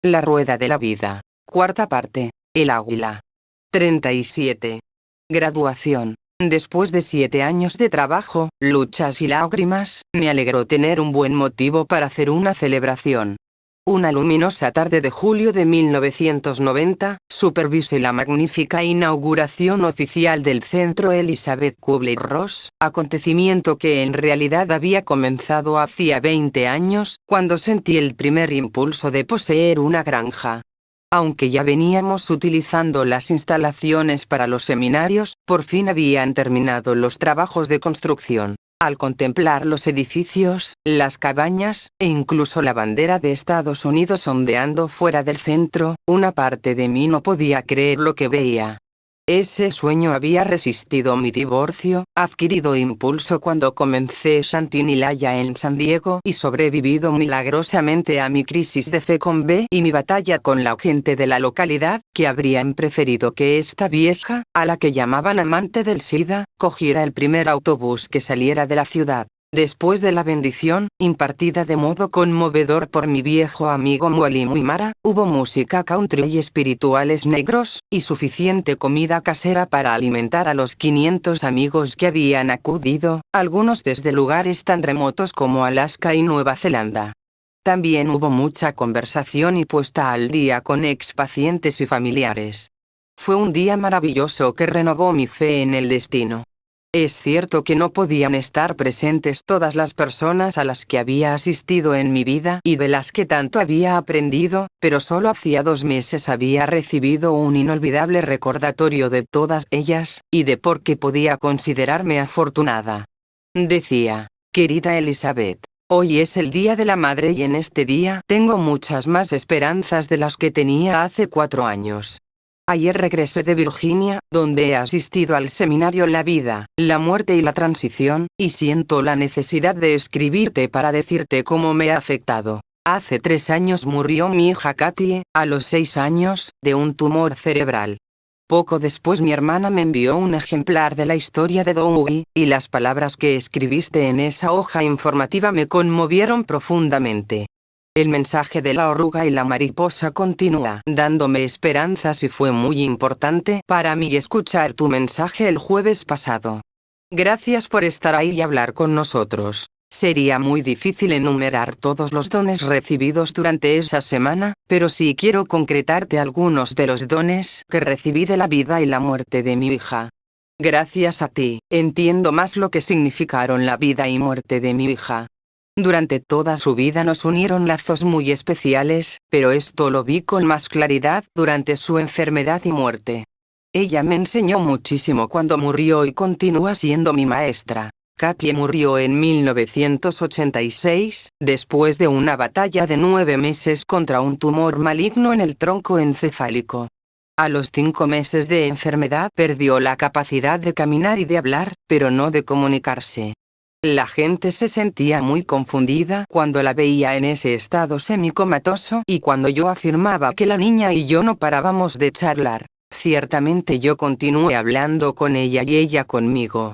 La rueda de la vida. Cuarta parte. El águila. 37. Graduación. Después de 7 años de trabajo, luchas y lágrimas, me alegró tener un buen motivo para hacer una celebración. Una luminosa tarde de julio de 1990, supervisé la magnífica inauguración oficial del Centro Elizabeth Kubler-Ross, acontecimiento que en realidad había comenzado hacía 20 años, cuando sentí el primer impulso de poseer una granja. Aunque ya veníamos utilizando las instalaciones para los seminarios, por fin habían terminado los trabajos de construcción. Al contemplar los edificios, las cabañas, e incluso la bandera de Estados Unidos ondeando fuera del centro, una parte de mí no podía creer lo que veía. Ese sueño había resistido mi divorcio, adquirido impulso cuando comencé Shantinilaya en San Diego y sobrevivido milagrosamente a mi crisis de fe con B y mi batalla con la gente de la localidad, que habrían preferido que esta vieja, a la que llamaban amante del SIDA, cogiera el primer autobús que saliera de la ciudad. Después de la bendición, impartida de modo conmovedor por mi viejo amigo Mwalimu Imara, hubo música country y espirituales negros, y suficiente comida casera para alimentar a los 500 amigos que habían acudido, algunos desde lugares tan remotos como Alaska y Nueva Zelanda. También hubo mucha conversación y puesta al día con expacientes y familiares. Fue un día maravilloso que renovó mi fe en el destino. Es cierto que no podían estar presentes todas las personas a las que había asistido en mi vida y de las que tanto había aprendido, pero solo hacía 2 meses había recibido un inolvidable recordatorio de todas ellas, y de por qué podía considerarme afortunada. Decía: querida Elizabeth, hoy es el Día de la Madre y en este día tengo muchas más esperanzas de las que tenía hace 4 años. Ayer regresé de Virginia, donde he asistido al seminario La vida, la muerte y la transición, y siento la necesidad de escribirte para decirte cómo me ha afectado. Hace 3 años murió mi hija Katie, a los 6 años, de un tumor cerebral. Poco después mi hermana me envió un ejemplar de la historia de Dewey, y las palabras que escribiste en esa hoja informativa me conmovieron profundamente. El mensaje de la oruga y la mariposa continúa dándome esperanzas y fue muy importante para mí escuchar tu mensaje el jueves pasado. Gracias por estar ahí y hablar con nosotros. Sería muy difícil enumerar todos los dones recibidos durante esa semana, pero sí quiero concretarte algunos de los dones que recibí de la vida y la muerte de mi hija. Gracias a ti, entiendo más lo que significaron la vida y muerte de mi hija. Durante toda su vida nos unieron lazos muy especiales, pero esto lo vi con más claridad durante su enfermedad y muerte. Ella me enseñó muchísimo cuando murió y continúa siendo mi maestra. Katie murió en 1986, después de una batalla de 9 meses contra un tumor maligno en el tronco encefálico. A los 5 meses de enfermedad perdió la capacidad de caminar y de hablar, pero no de comunicarse. La gente se sentía muy confundida cuando la veía en ese estado semicomatoso y cuando yo afirmaba que la niña y yo no parábamos de charlar. Ciertamente yo continué hablando con ella y ella conmigo.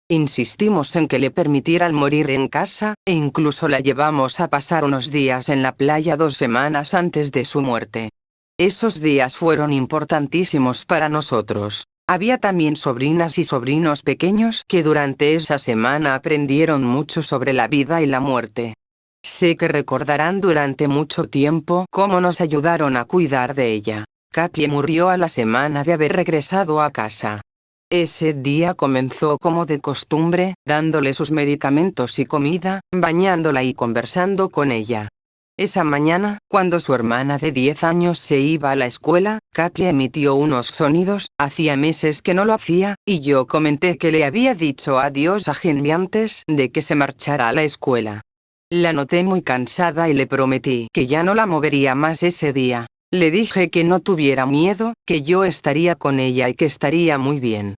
Insistimos en que le permitieran morir en casa, e incluso la llevamos a pasar unos días en la playa 2 semanas antes de su muerte. Esos días fueron importantísimos para nosotros. Había también sobrinas y sobrinos pequeños que durante esa semana aprendieron mucho sobre la vida y la muerte. Sé que recordarán durante mucho tiempo cómo nos ayudaron a cuidar de ella. Katie murió a la semana de haber regresado a casa. Ese día comenzó como de costumbre, dándole sus medicamentos y comida, bañándola y conversando con ella. Esa mañana, cuando su hermana de 10 años se iba a la escuela, Katie emitió unos sonidos, hacía meses que no lo hacía, y yo comenté que le había dicho adiós a Henry antes de que se marchara a la escuela. La noté muy cansada y le prometí que ya no la movería más ese día. Le dije que no tuviera miedo, que yo estaría con ella y que estaría muy bien.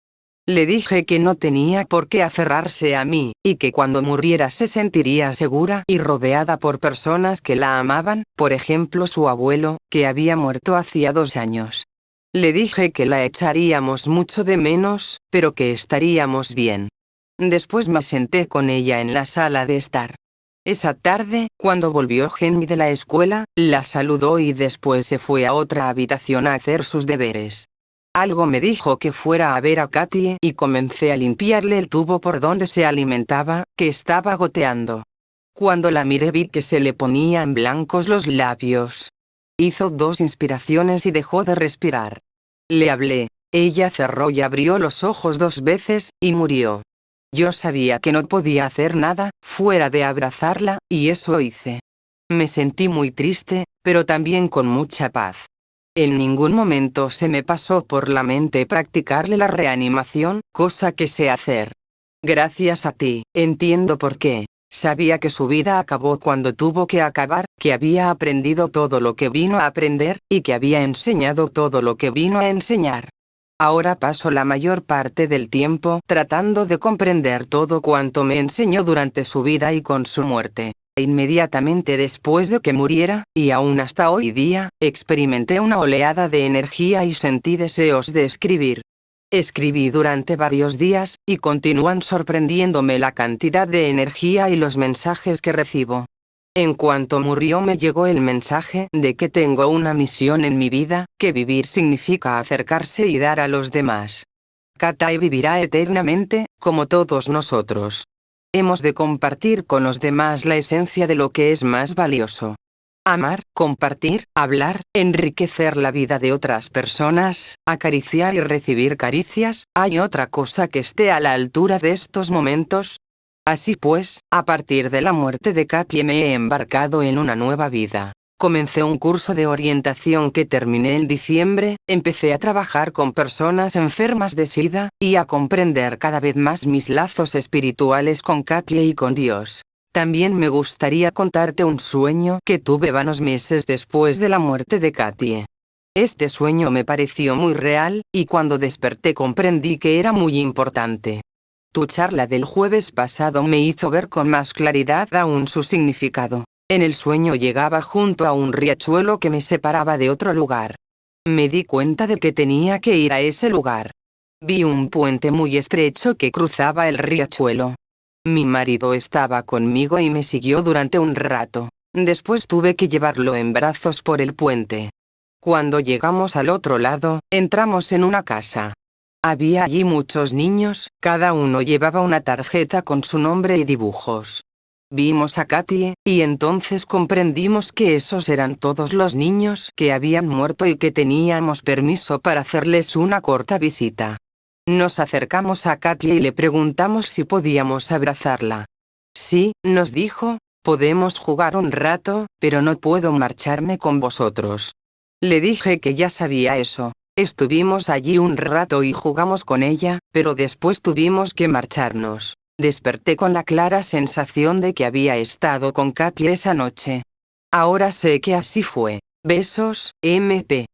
Le dije que no tenía por qué aferrarse a mí, y que cuando muriera se sentiría segura y rodeada por personas que la amaban, por ejemplo su abuelo, que había muerto hacía 2 años. Le dije que la echaríamos mucho de menos, pero que estaríamos bien. Después me senté con ella en la sala de estar. Esa tarde, cuando volvió Jenny de la escuela, la saludó y después se fue a otra habitación a hacer sus deberes. Algo me dijo que fuera a ver a Katie y comencé a limpiarle el tubo por donde se alimentaba, que estaba goteando. Cuando la miré vi que se le ponían blancos los labios. Hizo 2 inspiraciones y dejó de respirar. Le hablé. Ella cerró y abrió los ojos 2 veces, y murió. Yo sabía que no podía hacer nada, fuera de abrazarla, y eso hice. Me sentí muy triste, pero también con mucha paz. En ningún momento se me pasó por la mente practicarle la reanimación, cosa que sé hacer. Gracias a ti, entiendo por qué. Sabía que su vida acabó cuando tuvo que acabar, que había aprendido todo lo que vino a aprender, y que había enseñado todo lo que vino a enseñar. Ahora paso la mayor parte del tiempo tratando de comprender todo cuanto me enseñó durante su vida y con su muerte. Inmediatamente después de que muriera, y aún hasta hoy día, experimenté una oleada de energía y sentí deseos de escribir. Escribí durante varios días, y continúan sorprendiéndome la cantidad de energía y los mensajes que recibo. En cuanto murió me llegó el mensaje de que tengo una misión en mi vida, que vivir significa acercarse y dar a los demás. Katie vivirá eternamente, como todos nosotros. Hemos de compartir con los demás la esencia de lo que es más valioso. Amar, compartir, hablar, enriquecer la vida de otras personas, acariciar y recibir caricias. ¿Hay otra cosa que esté a la altura de estos momentos? Así pues, a partir de la muerte de Katie me he embarcado en una nueva vida. Comencé un curso de orientación que terminé en diciembre, empecé a trabajar con personas enfermas de SIDA, y a comprender cada vez más mis lazos espirituales con Katie y con Dios. También me gustaría contarte un sueño que tuve vanos meses después de la muerte de Katie. Este sueño me pareció muy real, y cuando desperté comprendí que era muy importante. Tu charla del jueves pasado me hizo ver con más claridad aún su significado. En el sueño llegaba junto a un riachuelo que me separaba de otro lugar. Me di cuenta de que tenía que ir a ese lugar. Vi un puente muy estrecho que cruzaba el riachuelo. Mi marido estaba conmigo y me siguió durante un rato. Después tuve que llevarlo en brazos por el puente. Cuando llegamos al otro lado, entramos en una casa. Había allí muchos niños, cada uno llevaba una tarjeta con su nombre y dibujos. Vimos a Katie, y entonces comprendimos que esos eran todos los niños que habían muerto y que teníamos permiso para hacerles una corta visita. Nos acercamos a Katie y le preguntamos si podíamos abrazarla. Sí, nos dijo, podemos jugar un rato, pero no puedo marcharme con vosotros. Le dije que ya sabía eso. Estuvimos allí un rato y jugamos con ella, pero después tuvimos que marcharnos. Desperté con la clara sensación de que había estado con Katie esa noche. Ahora sé que así fue. Besos, MP.